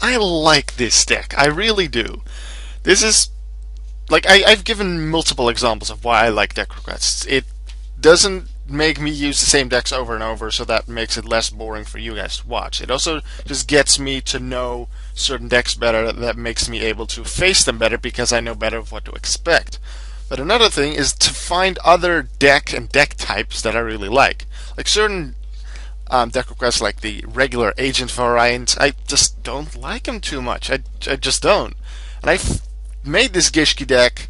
I like this deck. I really do. This is like I've given multiple examples of why I like deck requests. It doesn't make me use the same decks over and over, so that makes it less boring for you guys to watch. It also just gets me to know certain decks better. That makes me able to face them better because I know better of what to expect. But another thing is to find other deck and deck types that I really like. Like certain deck requests, like the regular agent variant, I just don't like them too much. I just don't. And I've made this Gishki deck.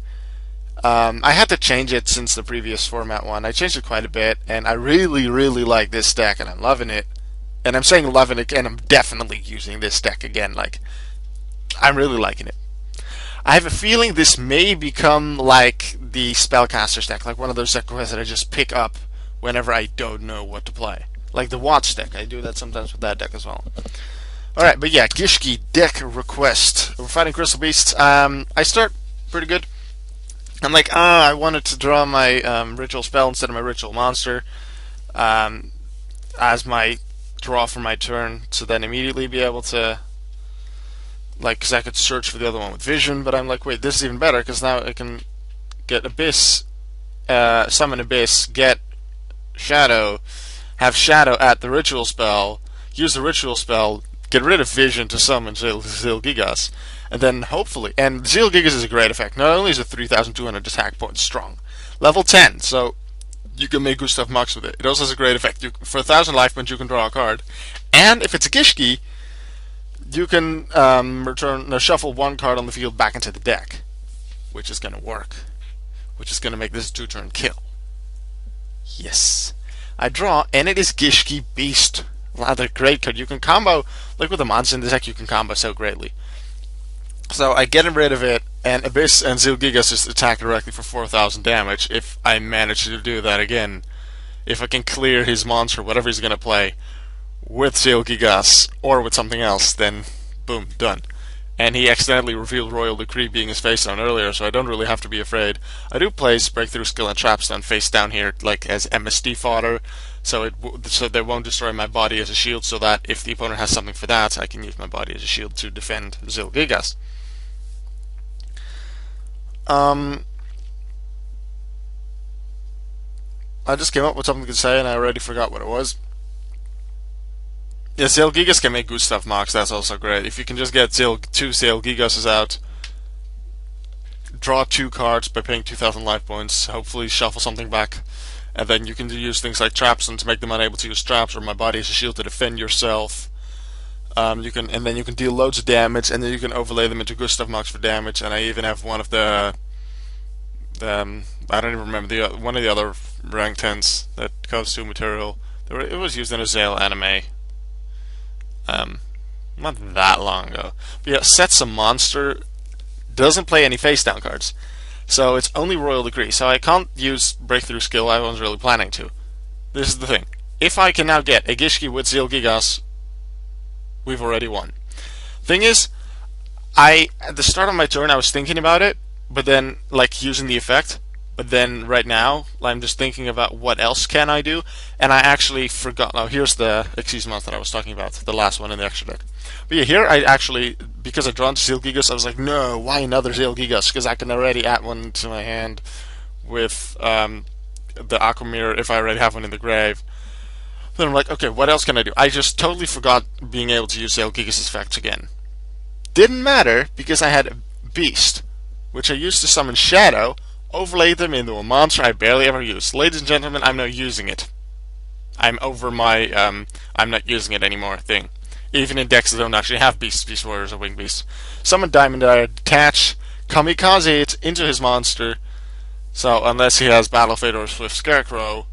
I had to change it since the previous format one. I changed it quite a bit, and I really, really like this deck, and I'm loving it. And I'm saying loving it, and I'm definitely using this deck again. Like, I'm really liking it. I have a feeling this may become like the Spellcaster's deck, like one of those deck requests that I just pick up whenever I don't know what to play. Like the Watch deck, I do that sometimes with that deck as well. Alright, but yeah, Gishki deck request. We're fighting Crystal Beasts. I start pretty good. I'm like, I wanted to draw my ritual spell instead of my ritual monster as my draw for my turn, to then immediately be able to, like, because I could search for the other one with vision, but I'm like, wait, this is even better, because now I can get Abyss, summon Abyss, get Shadow, have Shadow at the ritual spell, use the ritual spell, get rid of vision to summon Zilgigas, and then hopefully, and Zilgigas is a great effect. Not only is it 3,200 attack points strong, level 10, so you can make Gustav Max with it. It also has a great effect. For 1,000 life points, you can draw a card, and if it's a Gishki, you can shuffle one card on the field back into the deck, which is going to work, which is going to make this a 2-turn kill. Yes. I draw, and it is Gishki Beast. Rather great card. You can combo, like with the monster in the deck, you can combo so greatly. So I get rid of it, and Abyss and Zilgigas just attack directly for 4,000 damage if I manage to do that again. If I can clear his monster, whatever he's going to play, with Zilgigas or with something else, then boom, done. And he accidentally revealed Royal Decree being his face down earlier, so I don't really have to be afraid. I do place Breakthrough Skill and Trapstone face down here, like as MSD fodder, so they won't destroy my body as a shield, so that if the opponent has something for that, I can use my body as a shield to defend Zilgigas. I just came up with something to say, and I already forgot what it was. Yeah, Zilgigas can make Gustav Max, that's also great. If you can just get two Zilgigases out, draw 2 cards by paying 2,000 life points, hopefully shuffle something back, and then you can use things like Trapstone to make them unable to use traps, or my body as a shield to defend yourself. And then you can deal loads of damage, and then you can overlay them into Gustav Max for damage. And I even have one of the I don't even remember one of the other rank 10s that costs 2 material. It was used in a Zale anime. Not that long ago. But yeah, sets a monster, doesn't play any face down cards, so it's only Royal Decree. So I can't use Breakthrough Skill. I wasn't really planning to. This is the thing. If I can now get a Gishki with Zilgigas, we've already won. Thing is, at the start of my turn I was thinking about it, but then, like, using the effect, but then right now I'm just thinking about what else can I do, and I actually forgot. Now here's the Xyz month that I was talking about, the last one in the extra deck. But yeah, here I actually, because I drawn to Zilgigas, I was like, no, why another Zilgigas? Because I can already add one to my hand with the Aquamir if I already have one in the grave. Then I'm like, okay, what else can I do? I just totally forgot being able to use Zilgigas' effects again. Didn't matter, because I had a Beast, which I used to summon Shadow, overlaid them into a monster I barely ever use. Ladies and gentlemen, I'm now using it. I'm over my, I'm not using it anymore thing. Even in decks that don't actually have Beasts, Beast Warriors, or Winged Beasts. Summon Diamond Eye, detach, Kamikaze it into his monster, so unless he has Battle Fate or Swift Scarecrow,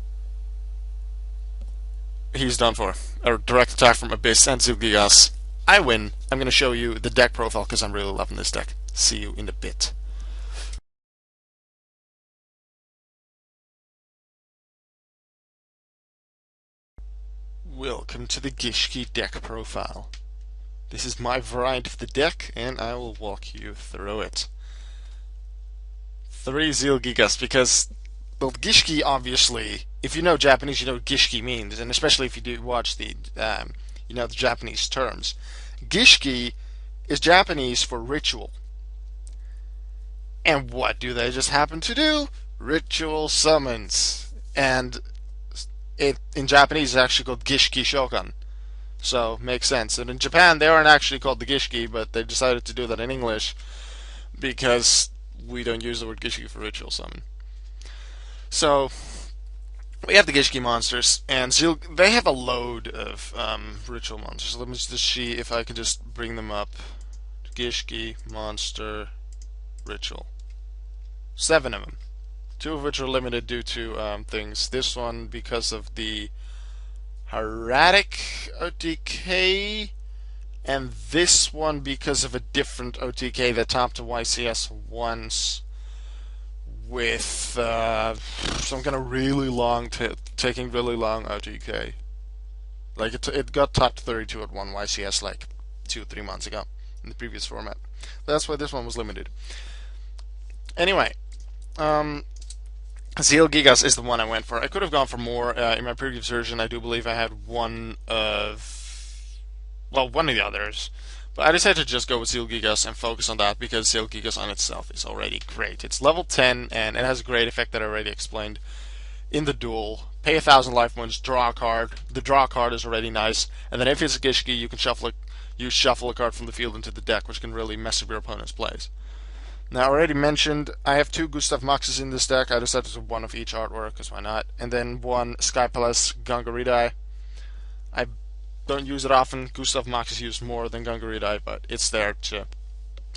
he's done for. A direct attack from Abyss and Zilgigas. I win. I'm going to show you the deck profile because I'm really loving this deck. See you in a bit. Welcome to the Gishki deck profile. This is my variant of the deck, and I will walk you through it. 3 Zilgigas, because, well, Gishki, obviously, if you know Japanese, you know what Gishki means, and especially if you do watch the, the Japanese terms. Gishki is Japanese for ritual. And what do they just happen to do? Ritual summons. And it in Japanese is actually called Gishki Shokan. So makes sense. And in Japan they aren't actually called the Gishki, but they decided to do that in English because we don't use the word Gishki for ritual summon. So we have the Gishki monsters, and they have a load of ritual monsters. Let me just see if I can just bring them up. Gishki monster ritual. 7 of them. 2 of which are limited due to things. This one because of the Hieratic OTK, and this one because of a different OTK that topped to YCS once with some kind of really long, taking really long OTK. Like it got topped 32 at 1 YCS like 2-3 months ago in the previous format. That's why this one was limited. Anyway, Zeal Gigas is the one I went for. I could have gone for more. In my previous version, I do believe I had one of the others. But I decided to just go with Zeal Gigas and focus on that because Zeal Gigas on itself is already great. It's level 10 and it has a great effect that I already explained in the duel. Pay 1,000 life points, draw a card. The draw card is already nice. And then if it's a Gishki, you can shuffle a card from the field into the deck, which can really mess up your opponent's plays. Now, I already mentioned I have 2 Gustav Maxes in this deck. I decided to one of each artwork, because why not? And then 1 Sky Palace Gangaridai. I don't use it often. Gustav Max is used more than Gangaridai, but it's there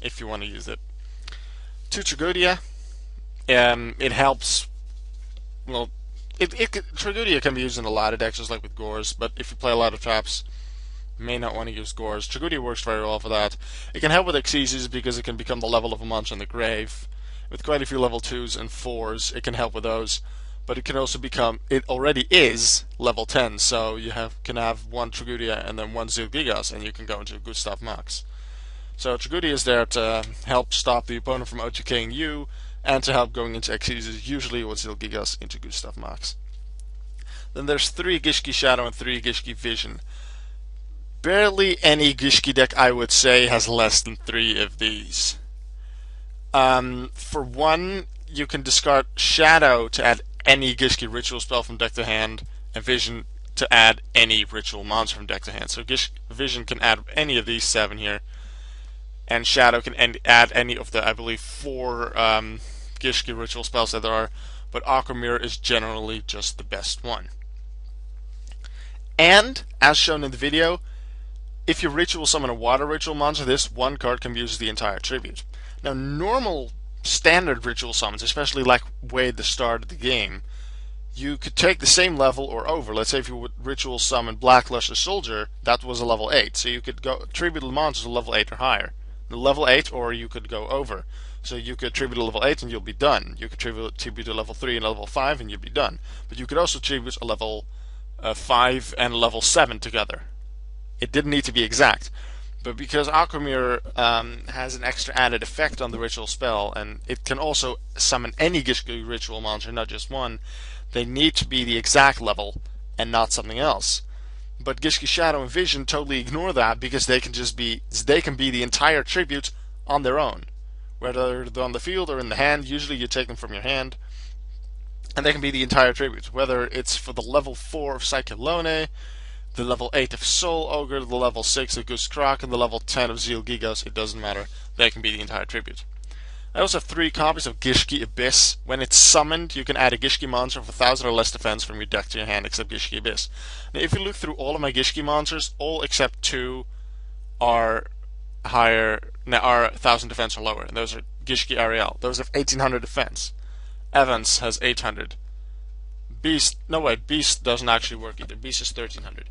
if you want to use it. 2 Tragodia. It helps. Well, Tragodia can be used in a lot of decks, just like with Gores, but if you play a lot of traps, may not want to use Gores. Tragodia works very well for that. It can help with Xyzes because it can become the level of a monster in the grave. With quite a few level 2s and 4s, it can help with those. But it can also become, it already is level 10, so you can have 1 Tragodia and then 1 Zeal Gigas, and you can go into Gustav Max. So Tragodia is there to help stop the opponent from OTKing you, and to help going into Xyzes, usually with Zeal Gigas into Gustav Max. Then there's 3 Gishki Shadow and 3 Gishki Vision. Barely any Gishki deck, I would say, has less than 3 of these. For 1, you can discard Shadow to add any Gishki ritual spell from deck to hand, and Vision to add any ritual monster from deck to hand. So Vision can add any of these 7 here, and Shadow can add any of the, I believe, 4 Gishki ritual spells that there are, but Aqua Mirror is generally just the best one. And, as shown in the video, if you ritual summon a water ritual monster, this 1 card can be used as the entire tribute. Now, normal standard ritual summons, especially like way at the start of the game, you could take the same level or over. Let's say if you would ritual summon Black Luster Soldier, that was a level 8, so you could go tribute the monsters to level 8 or higher. The level 8, or you could go over. So you could tribute to level 8 and you'll be done. You could tribute to level 3 and level 5 and you'll be done. But you could also tribute a level 5 and level 7 together. It didn't need to be exact. But because Aqua Mirror has an extra added effect on the ritual spell, and it can also summon any Gishki ritual monster, not just 1, they need to be the exact level and not something else. But Gishki Shadow and Vision totally ignore that because they can be the entire tribute on their own. Whether they're on the field or in the hand, usually you take them from your hand, and they can be the entire tribute. Whether it's for the level 4 of Cyclone, the level 8 of Soul Ogre, the level 6 of Goose Croc, and the level 10 of Zeal Gigas, it doesn't matter. They can be the entire tribute. I also have 3 copies of Gishki Abyss. When it's summoned, you can add a Gishki monster with 1,000 or less defense from your deck to your hand, except Gishki Abyss. Now, if you look through all of my Gishki monsters, all except 2 are higher, are 1,000 defense or lower, and those are Gishki Ariel. Those have 1,800 defense. Evans has 800. Beast doesn't actually work either. Beast is 1,300.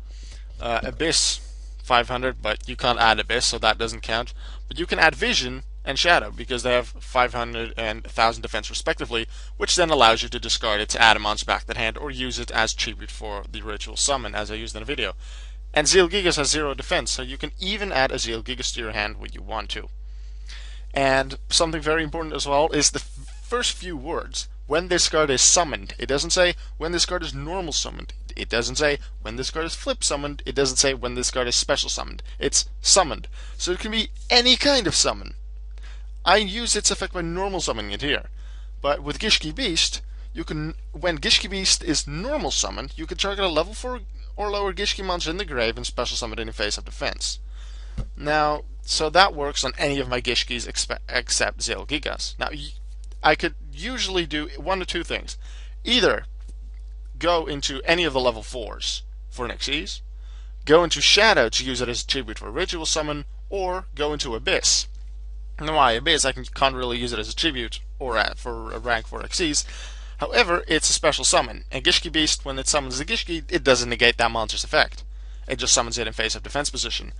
Abyss, 500, but you can't add Abyss, so that doesn't count. But you can add Vision and Shadow, because they have 500 and 1,000 defense respectively, which then allows you to discard it to add a monster back to that hand, or use it as tribute for the ritual summon, as I used in the video. And Zeal Gigas has 0 defense, so you can even add a Zeal Gigas to your hand when you want to. And something very important as well is the first few words. When this card is summoned, it doesn't say when this card is normal summoned. It doesn't say when this card is flip summoned. It doesn't say when this card is special summoned. It's summoned. So it can be any kind of summon. I use its effect by normal summoning it here. But with Gishki Beast, you can, when Gishki Beast is normal summoned, you can target a level 4 or lower Gishki monster in the grave and special summon it in face-up defense. Now, so that works on any of my Gishkis except Zale Gigas. Now, I could usually do one of two things. Either go into any of the level 4s for an Xyz, go into Shadow to use it as a tribute for a ritual summon, or go into Abyss. Now, why Abyss? I can't really use it as a tribute or for a rank 4 Xyz. However, it's a special summon, and Gishki Beast, when it summons the Gishki, it doesn't negate that monster's effect. It just summons it in face-up defense position.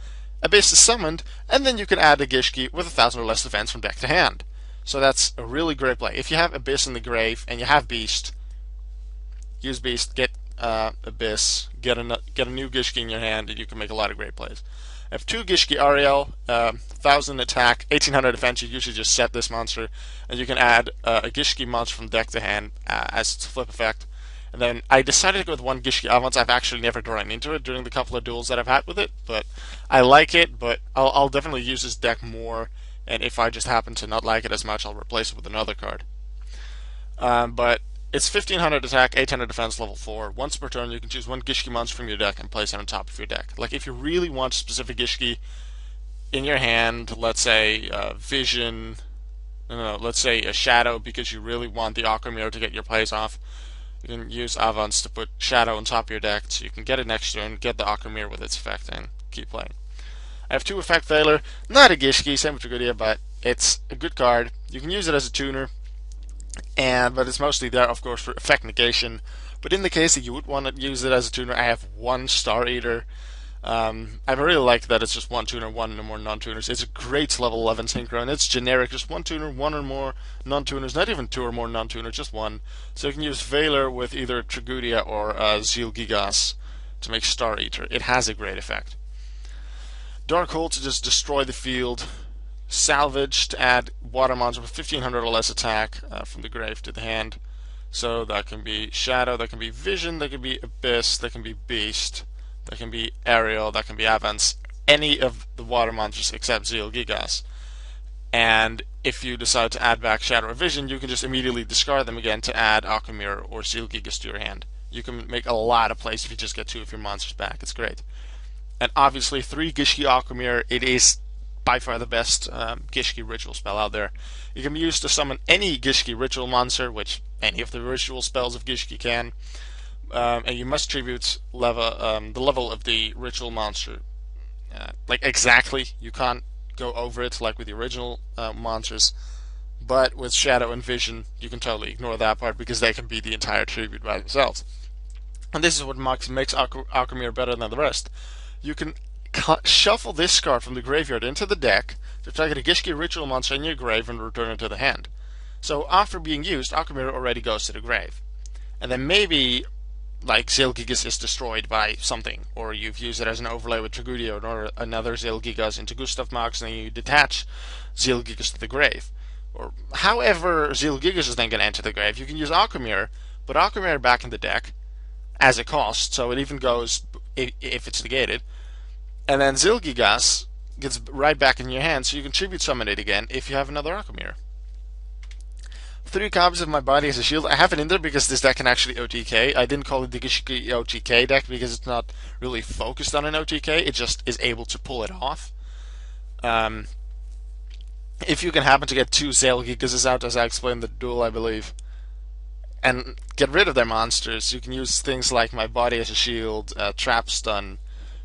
Abyss is summoned, and then you can add a Gishki with 1,000 or less defense from deck to hand. So that's a really great play. If you have Abyss in the grave and you have Beast, use Beast, get Abyss, get a new Gishki in your hand, and you can make a lot of great plays. I have 2 Gishki Ariel, 1,000 attack, 1,800 defense. You usually just set this monster, and you can add a Gishki monster from deck to hand as its flip effect. And then I decided to go with 1 Gishki Avance. I've actually never grown into it during the couple of duels that I've had with it, but I like it, but I'll definitely use this deck more, and if I just happen to not like it as much, I'll replace it with another card. But it's 1,500 attack, 800 defense, level 4. Once per turn, you can choose 1 Gishki monster from your deck and place it on top of your deck. Like, if you really want a specific Gishki in your hand, let's say Vision, let's say a Shadow, because you really want the Aqua Mirror to get your plays off, you can use Avance to put Shadow on top of your deck, so you can get it next turn, get the Aqua Mirror with its effect, and keep playing. I have 2 Effect Veiler, not a Gishki, same with Tragodia, but it's a good card. You can use it as a tuner, but it's mostly there, of course, for effect negation. But in the case that you would want to use it as a tuner, I have 1 Star Eater. I really like that it's just 1 tuner, 1 or more non-tuners. It's a great level 11 synchro, and it's generic, just 1 tuner, 1 or more non-tuners, not even 2 or more non-tuners, just 1. So you can use Veiler with either Tragodia or Zeal Gigas to make Star Eater. It has a great effect. Dark Hole to just destroy the field. Salvage to add water monster with 1,500 or less attack from the grave to the hand. So that can be Shadow, that can be Vision, that can be Abyss, that can be Beast, that can be Aerial, that can be Avance, any of the water monsters except Zeal Gigas. And if you decide to add back Shadow or Vision, you can just immediately discard them again to add Aqua Mirror or Zeal Gigas to your hand. You can make a lot of plays if you just get 2 of your monsters back. It's great. And obviously 3 Gishki Aqua Mirror, it is by far the best Gishki ritual spell out there. It can be used to summon any Gishki ritual monster, which any of the ritual spells of Gishki can, and you must tribute the level of the ritual monster. Like exactly, you can't go over it like with the original monsters, but with Shadow and Vision, you can totally ignore that part because they can be the entire tribute by themselves. And this is what makes Aqua Mirror better than the rest. You can shuffle this card from the graveyard into the deck to target a Gishki ritual monster in your grave and return it to the hand. So after being used, Aqua Mirror already goes to the grave. And then maybe, like, Zeal Gigas is destroyed by something, or you've used it as an overlay with Tragodia or another Zeal Gigas into Gustav Max, and then you detach Zeal Gigas to the grave. Or however Zeal Gigas is then going to enter the grave, you can use Aqua Mirror, put Aqua Mirror back in the deck as a cost, so it even goes if it's negated. And then Zeal Gigas gets right back in your hand, so you can tribute summon it again if you have another Aqua Mirror. 3 copies of my body as a shield. I have it in there because this deck can actually OTK. I didn't call it the Gishki OTK deck because it's not really focused on an OTK. It just is able to pull it off. If you can happen to get 2 Zeal Gigas out, as I explained in the duel, I believe, and get rid of their monsters, you can use things like my body as a shield, trap stun,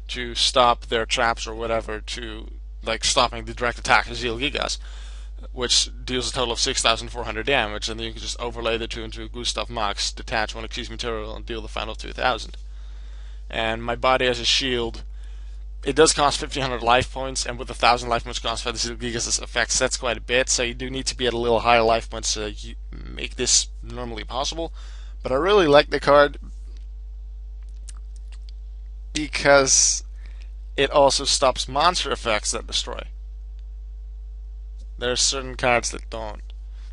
to stop their traps or whatever, to like stopping the direct attack of Zeal Gigas, which deals a total of 6,400 damage, and then you can just overlay the 2 into Gustav Max, detach 1 Xyz material, and deal the final 2,000. And my body as a shield, it does cost 1,500 life points, and with 1,000 life points cost by the Zeal Gigas' effects, that's quite a bit, so you do need to be at a little higher life points to make this normally possible. But I really like the card because it also stops monster effects that destroy. There are certain cards that don't.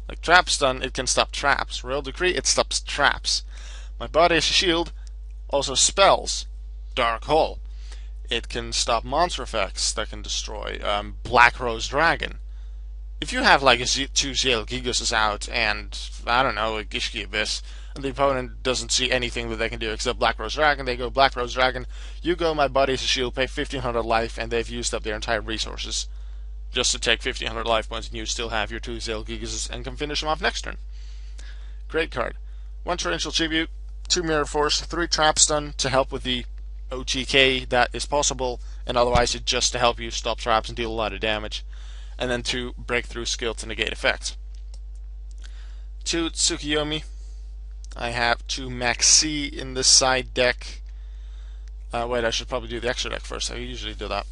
Like Trap Stun, it can stop traps. Royal Decree, it stops traps. My body as a shield Also spells, Dark Hole. It can stop monster effects that can destroy. Black Rose Dragon. If you have like two Zale Gigas out and, I don't know, a Gishki Abyss, and the opponent doesn't see anything that they can do except Black Rose Dragon, they go Black Rose Dragon, you go My Body's a Shield, pay 1500 life, and they've used up their entire resources just to take 1500 life points, and you still have your two Zale Gigas and can finish them off next turn. Great card. 1 Torrential Tribute, 2 Mirror Force, 3 Trap Stun to help with the OTK that is possible, and otherwise it's just to help you stop traps and deal a lot of damage. And then 2 Breakthrough Skill to negate effects. 2 Tsukiyomi. I have 2 Maxi in the side deck. Wait, I should probably do the extra deck first. I usually do that.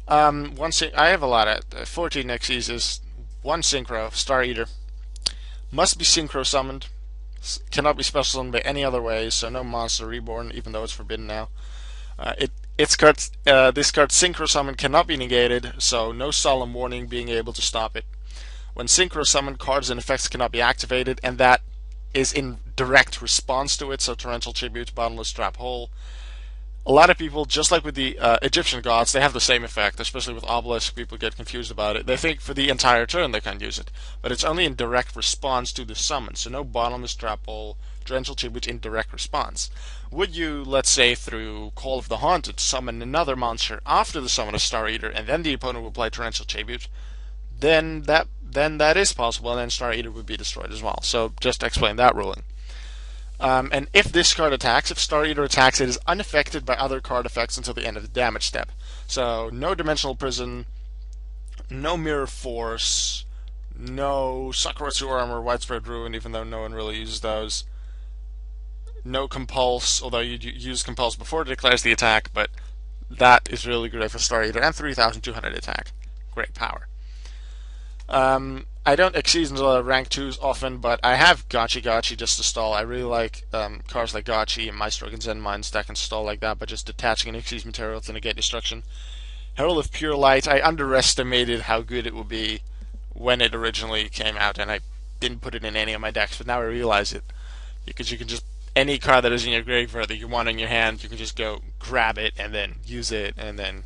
I have a lot of 14 Xyzs. Is 1 Synchro, Star Eater. Must be Synchro summoned. Cannot be special summoned by any other way, so no Monster Reborn, even though it's forbidden now. This card's Synchro Summon cannot be negated, so no Solemn Warning being able to stop it. When Synchro Summon, cards and effects cannot be activated, and that is in direct response to it, so Torrential Tribute, Bottomless Trap Hole. A lot of people, just like with the Egyptian gods, they have the same effect, especially with Obelisk, people get confused about it. They think for the entire turn they can use it, but it's only in direct response to the summon, so no Bottomless Trap Hole, Torrential Tribute in direct response. Would you, let's say, through Call of the Haunted, summon another monster after the summon of Star Eater, and then the opponent will play Torrential Tribute, then that is possible, and then Star Eater would be destroyed as well. So just explain that ruling. And if this card attacks, if Star Eater attacks, it is unaffected by other card effects until the end of the damage step. So no Dimensional Prison, no Mirror Force, no Sakuretsu Armor, Widespread Ruin, even though no one really uses those. No Compulse, although you use Compulse before it declares the attack, but that is really great for Star Eater, and 3,200 attack. Great power. I don't exceed into rank 2s often, but I have Gachi just to stall. I really like cards like Gachi and Maestro and Zen Mines that can stall like that by just detaching an Xyz material to negate destruction. Herald of Pure Light, I underestimated how good it would be when it originally came out, and I didn't put it in any of my decks, but now I realize it. Because you can just, any card that is in your graveyard that you want in your hand, you can just go grab it and then use it and then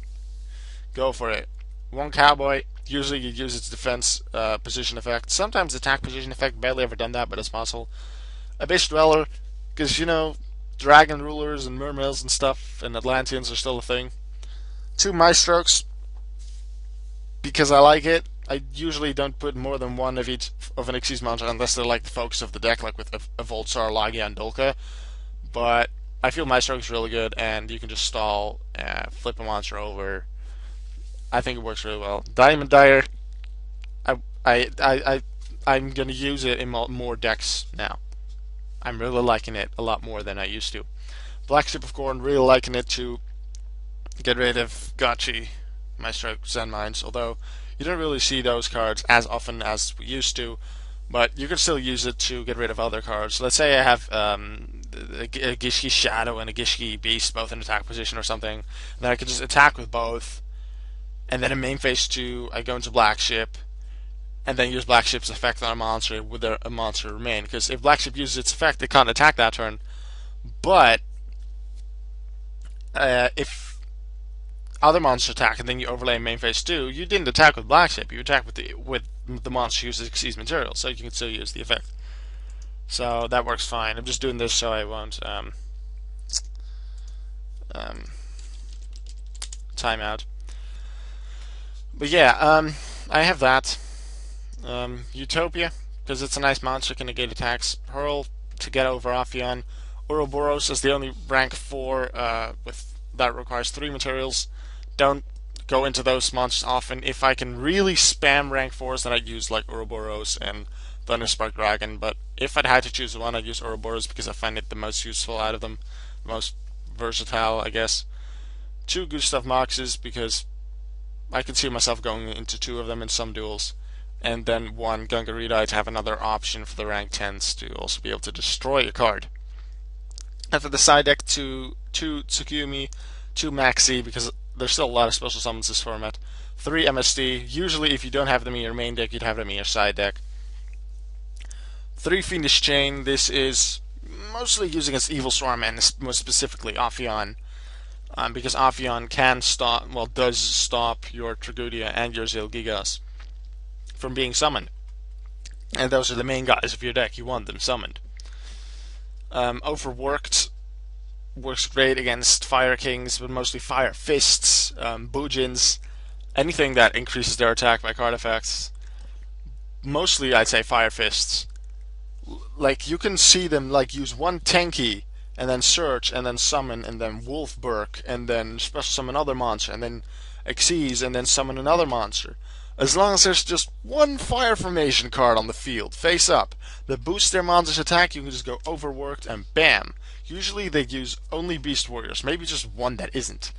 go for it. 1 Cowboy, usually you use its defense position effect. Sometimes attack position effect, barely ever done that, but it's possible. Abyss Dweller, because, you know, Dragon Rulers and Mermaids and stuff, and Atlanteans are still a thing. 2 Maestros, because I like it. I usually don't put more than one of each of an Xyz monster unless they're like the focus of the deck, like with a Voltsar, Lagia, and Dolka. But I feel Maestro is really good, and you can just stall, flip a monster over. I think it works really well. Diamond Dyer, I'm gonna use it in more decks now. I'm really liking it a lot more than I used to. Black Ship of Corn, really liking it to get rid of Gachi, Maestro, Zen Mines, although you don't really see those cards as often as we used to, but you can still use it to get rid of other cards. Let's say I have a Gishki Shadow and a Gishki Beast, both in attack position or something, and then I can just attack with both, and then in main phase 2, I go into Black Ship, and then use Black Ship's effect on a monster with a monster remain, because if Black Ship uses its effect, it can't attack that turn, but if other monsters attack and then you overlay main phase 2, you didn't attack with Black Ship, you attack with the monster who uses Xyz material, so you can still use the effect. So that works fine. I'm just doing this so I won't time out. But yeah, I have that. Utopia, because it's a nice monster, can negate attacks. Hurl to get over Ophion. Ouroboros is the only rank 4 that requires 3 materials. Don't go into those monsters often. If I can really spam rank 4s, then I'd use like Ouroboros and Thunderspark Dragon, but if I'd had to choose one, I'd use Ouroboros because I find it the most useful out of them, the most versatile, I guess. 2 Gustav Moxes, because I can see myself going into 2 of them in some duels, and then 1 Gungarita to have another option for the rank 10s to also be able to destroy a card. After the side deck, 2 Tsukuyomi, 2 Maxi, because there's still a lot of special summons this format. 3 MSD, usually if you don't have them in your main deck, you'd have them in your side deck. 3 Fiendish Chain, this is mostly used against Evil Swarm and more specifically Ophion, because Ophion can stop, well, does stop your Tragudia and your Zilgigas from being summoned. And those are the main guys of your deck. You want them summoned. Overworked works great against Fire Kings, but mostly Fire Fists, Bujins, anything that increases their attack by card effects. Mostly, I'd say Fire Fists. Like, you can see them like use one Tenki, and then search, and then summon, and then Wolfberg, and then special summon another monster, and then Xyz, and then summon another monster. As long as there's just one Fire Formation card on the field, face up, that boosts their monster's attack, you can just go Overworked, and bam. Usually they use only Beast Warriors, maybe just one that isn't.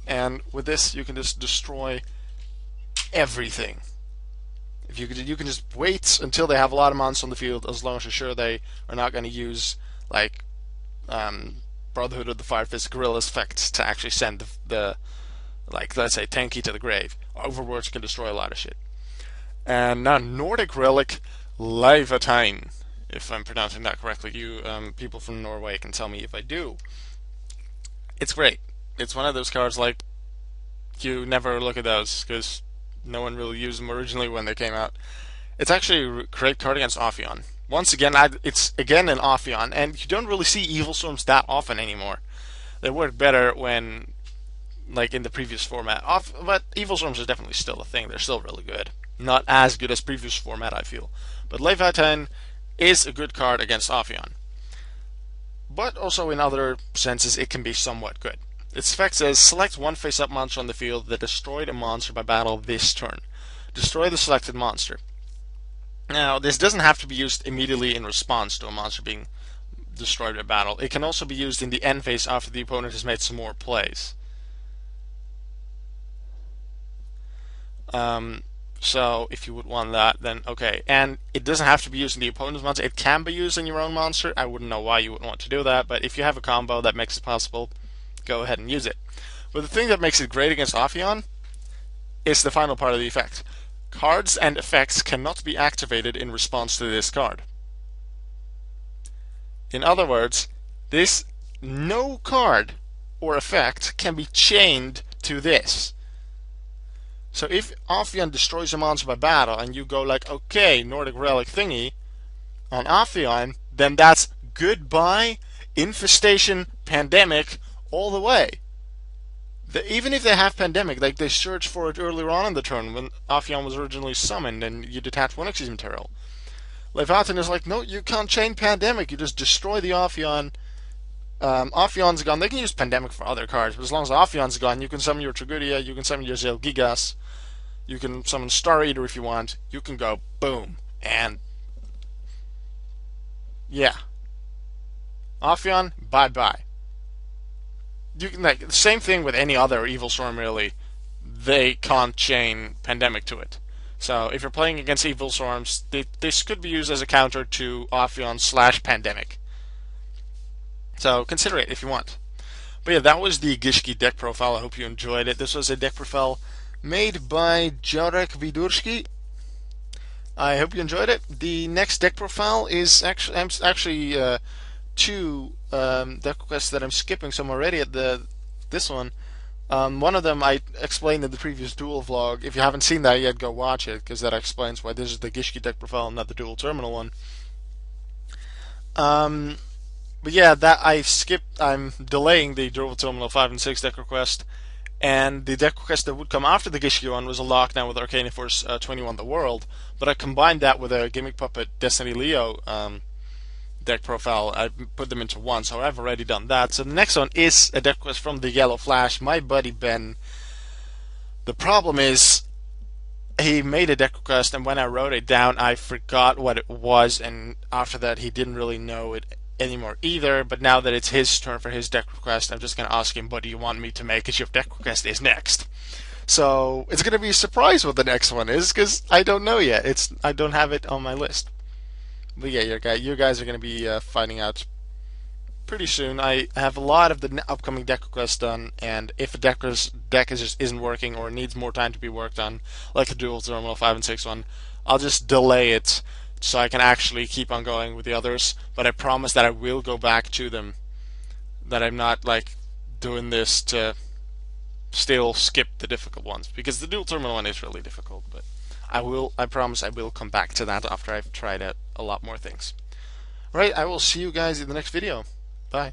And with this, you can just destroy everything. If you can just wait until they have a lot of monsters on the field, as long as you're sure they are not going to use like Brotherhood of the Fire Fist Guerrillas effects to actually send the like, let's say, Tenki to the grave. Overworks can destroy a lot of shit. And now Nordic Relic Leviathan, if I'm pronouncing that correctly. You people from Norway can tell me if I do. It's great. It's one of those cards like you never look at those because no one really used them originally when they came out. It's actually a great card against Ophion. Once again, it's again an Ophion, and you don't really see Evil Storms that often anymore. They work better when, like, in the previous format. But Evil Storms are definitely still a thing. They're still really good. Not as good as previous format, I feel. But Leviathan is a good card against Ophion. But also in other senses, it can be somewhat good. Its effect says, select one face-up monster on the field that destroyed a monster by battle this turn. Destroy the selected monster. Now, this doesn't have to be used immediately in response to a monster being destroyed by battle. It can also be used in the end phase after the opponent has made some more plays. So, if you would want that, then okay. And it doesn't have to be used in the opponent's monster. It can be used in your own monster. I wouldn't know why you would want to do that, but if you have a combo that makes it possible, go ahead and use it. But the thing that makes it great against Ophion is the final part of the effect. Cards and effects cannot be activated in response to this card. In other words, no card or effect can be chained to this. So if Ophion destroys a monster by battle and you go like, okay, Nordic Relic thingy on Ophion, then that's goodbye, infestation, pandemic, all the way. Even if they have pandemic, like they searched for it earlier on in the turn when Ophion was originally summoned and you detach one Xyz material. Leviathan is like, no, you can't chain pandemic, you just destroy the Ophion. Ophion's gone. They can use pandemic for other cards, but as long as Ophion's gone, you can summon your Tragudia, you can summon your Zilgigas, you can summon Star Eater if you want, you can go boom, and yeah. Ophion, bye-bye. You can, like, the same thing with any other Evil Storm, really. They can't chain pandemic to it. So if you're playing against Evil Storms, this could be used as a counter to Ophion / pandemic. So consider it if you want. But yeah, that was the Gishki deck profile. I hope you enjoyed it. This was a deck profile made by Jarekwidurski. I hope you enjoyed it. The next deck profile is actually two deck requests that I'm skipping, so I'm already at this one. One of them I explained in the previous Duel vlog. If you haven't seen that yet, go watch it, because that explains why this is the Gishki deck profile and not the Duel Terminal one. But yeah, that I skipped. I'm delaying the Duel Terminal 5 and 6 deck request, and the deck request that would come after the Gishki one was a lockdown with Arcane Force 21 The World, but I combined that with a Gimmick Puppet Destiny Leo deck profile. I put them into one, so I've already done that. So the next one is a deck request from the Yellow Flash, my buddy Ben. The problem is, he made a deck request, and when I wrote it down, I forgot what it was, and after that, he didn't really know it anymore either. But now that it's his turn for his deck request, I'm just going to ask him, what do you want me to make, because your deck request is next. So it's going to be a surprise what the next one is, because I don't know yet. I don't have it on my list. But yeah, you guys are going to be finding out pretty soon. I have a lot of the upcoming deck requests done, and if a deck just isn't working or needs more time to be worked on, like the Duel Terminal 5 and 6 one, I'll just delay it so I can actually keep on going with the others. But I promise that I will go back to them. That I'm not like doing this to still skip the difficult ones, because the dual terminal one is really difficult. But I promise I will come back to that after I've tried out a lot more things. Right, I will see you guys in the next video. Bye.